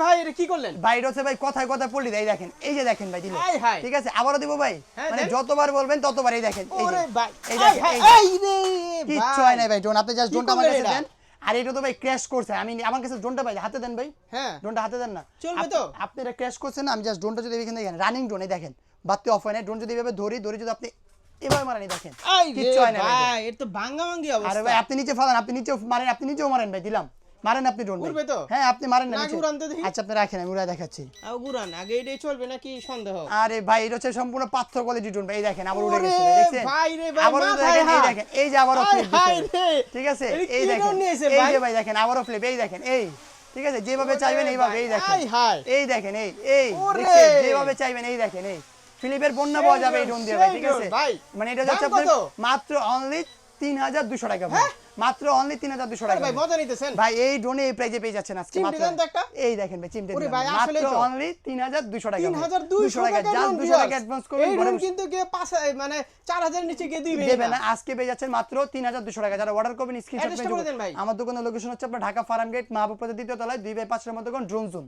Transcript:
ভাই এটা কি করলেন? ভাই এটা হচ্ছে ভাই কথায় কথায় পল্লি দেয় দেখেন, এই যে দেখেন ভাই দিলে, ঠিক আছে আবারও দিব ভাই, হ্যাঁ, মানে দেন। যতবার বলবেন ততবারই দেখেন, এই যে ওরে ভাই এই এই দেখেন, ভাই এই যে। এই রে কিচ্ছু ভাই। হয় না ভাই ড্রোন, আপনি জাস্ট কি ড্রোনটা আমার করলেন কাছে এটা? দেন। আর এটা তো ভাই ক্র্যাশ করছে, আমি আমার কাছে ড্রোনটা ভাই হাতে দেন ভাই, হ্যাঁ ড্রোনটা হাতে দেন না। চলবে তো? আপনি এটা ক্র্যাশ করছেন না, আমি জাস্ট ড্রোনটা যদি এখানে দেখেন রানিং ড্রোন, এই দেখেন বাতি অফ হয় না, ড্রোন যদি এভাবে ধরি যদি আপনি এভাবে মারেন, এই দেখেন এই রে কিচ্ছু হয় না ভাই। ভাই এটা তো ভাঙ্গাভাঙ্গি আরে অবস্থা। ভাই আপনি নিচে ফালান, আপনি নিচেও মারেন, আপনি নিচেও মারেন ভাই, দিলাম মারেন আপনি ড্রোন ভাই। উড়বে তো? হ্যাঁ আপনি মারেন না না নিচে। উড়ান তো দেখি। আচ্ছা আপনি রাখেন, আমি উড়ায় দেখাচ্ছি। গুরান আগে এটাই চলবে নাকি সন্দেহ? আরে ভাই এটা হচ্ছে সম্পূর্ণ পাথর কোয়ালিটি ড্রোন ভাই, এই দেখেন আবার উড়ে ওরে গেছে ভাই, দেখছেন ভাই রে ভাই, আবারও মাথায় দেখেন, এই হাত। দেখেন এই যে আবারও আয় ফ্লিপ হায় দিচ্ছে, রে। ঠিক আছে এটা কি এই দেখেন, drone নিয়েছে এই ভাই? যে ভাই দেখেন আবারও ফ্লিপ, এই দেখেন এই, ঠিক আছে যেভাবে চাইবেন এইভাবে, এই দেখেন আয় হায়। এই দেখেন এই ওরে। দেখছেন যেভাবে চাইবেন, এই দেখেন এই ফ্লিপের বন্যা পাওয়া যাবে এই ড্রোন দিয়ে ভাই, সেই ঠিক আছে drone, ভাই। মানে এটা হচ্ছে দাম আপনার কত? মাত্র অনলি 3200 টাকা ভাই, মাত্র অনলি 3200 টাকা ভাই ভাই। মজা নিতেছেন? ভাই এই ড্রোনে এই প্রাইজে পেয়ে যাচ্ছেন আজকে চিমটি মাত্র, দেন তো একটা। এই দেখেন ভাই চিমটে ওরে দিলাম, ভাই, মাত্র আসলেই তো। অনলি 3200 টাকা ভাই। 3200 টাকা টাকা জাস্ট drone 200 টাকা viewers। অ্যাডভান্স করবেন, এই ঘরে drone বসে কিন্তু কেউ মানে 4000 নিচে কেউ দিবে দেবে না, আজকে পেয়ে যাচ্ছেন মাত্র 3200 টাকা। যারা অর্ডার করবেন স্ক্রিনশট অ্যাড্রেসটা বলে দেন ভাই। আমার দোকানের লোকেশন হচ্ছে আপনার ঢাকা ফার্ম গেট মাহবুব প্রতি দ্বিতীয় তলায় 2/5 নম্বর দোকান ড্রোন জোন।